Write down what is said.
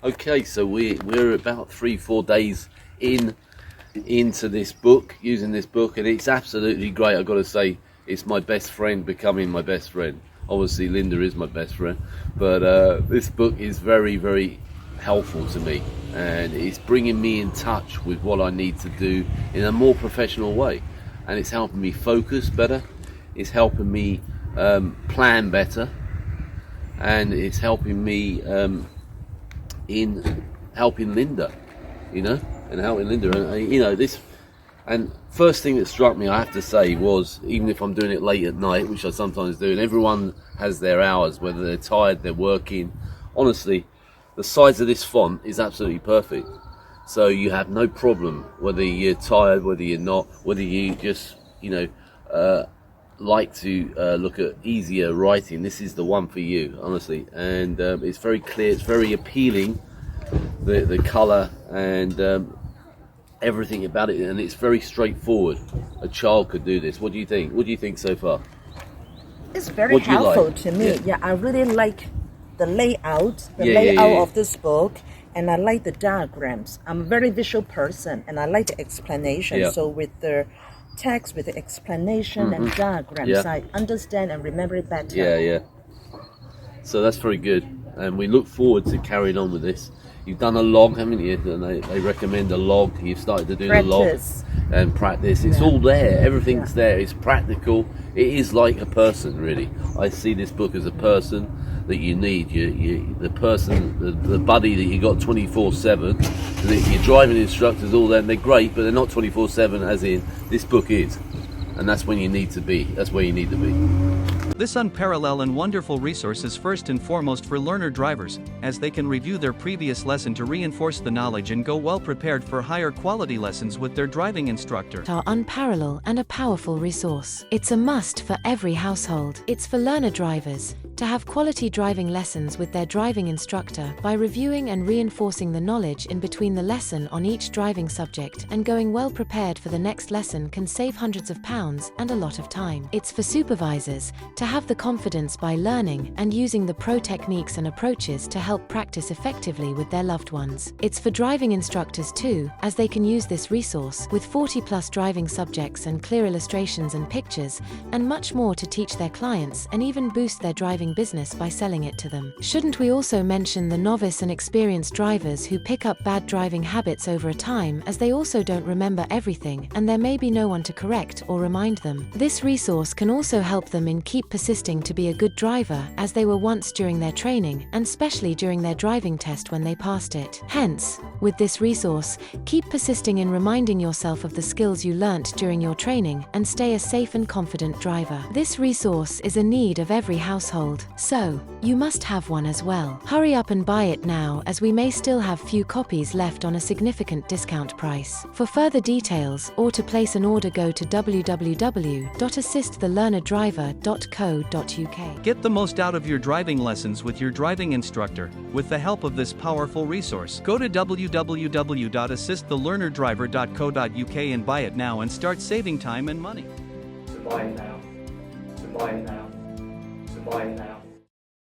Okay, so we're about 3-4 days into this book, using this book, and it's absolutely great. I've got to say, it's my best friend becoming my best friend. Obviously, Linda is my best friend, but this book is very, very helpful to me, and it's bringing me in touch with what I need to do in a more professional way, and it's helping me focus better. It's helping me plan better, and it's helping me in helping Linda, and helping Linda, and this. And first thing that struck me, I have to say, was even if I'm doing it late at night, which I sometimes do, and everyone has their hours, whether they're tired, they're working. Honestly, the size of this font is absolutely perfect. So you have no problem whether you're tired, whether you're not, whether you just, like to look at easier writing. This is the one for you, honestly. And it's very clear, it's very appealing, the colour and everything about it, and it's very straightforward. A child could do this. What do you think? What do you think so far? It's very helpful to me. Yeah, I really like the layout, of this book, and I like the diagrams. I'm a very visual person, and I like the explanation. Yeah. So with the text, with the explanation and diagrams, I understand and remember it better. Yeah. So that's very good, and we look forward to carrying on with this. You've done a log, haven't you? And they recommend a log. You've started to do the log and practice. It's all there. Everything's there. It's practical. It is like a person, really. I see this book as a person that you need. The person, the buddy that you got 24/7. Your driving instructors, all them, they're great, but they're not 24/7. As in, this book is, and that's when you need to be. That's where you need to be. This unparalleled and wonderful resource is first and foremost for learner drivers, as they can review their previous lesson to reinforce the knowledge and go well prepared for higher quality lessons with their driving instructor. Are unparalleled and a powerful resource. It's a must for every household. It's for learner drivers to have quality driving lessons with their driving instructor by reviewing and reinforcing the knowledge in between the lesson on each driving subject, and going well prepared for the next lesson can save hundreds of pounds and a lot of time. It's for supervisors to have the confidence by learning and using the pro techniques and approaches to help practice effectively with their loved ones. It's for driving instructors too, as they can use this resource with 40+ driving subjects and clear illustrations and pictures and much more to teach their clients and even boost their driving business by selling it to them. Shouldn't we also mention the novice and experienced drivers who pick up bad driving habits over a time, as they also don't remember everything and there may be no one to correct or remind them. This resource can also help them in keep persisting to be a good driver as they were once during their training, and especially during their driving test when they passed it. Hence, with this resource, keep persisting in reminding yourself of the skills you learnt during your training and stay a safe and confident driver. This resource is a need of every household, so you must have one as well. Hurry up and buy it now, as we may still have few copies left on a significant discount price. For further details or to place an order, go to www.assistthelearnerdriver.co.uk. Get the most out of your driving lessons with your driving instructor with the help of this powerful resource. Go to www.assistthelearnerdriver.co.uk and buy it now and start saving time and money. So buy it now. So buy it now. So buy it now.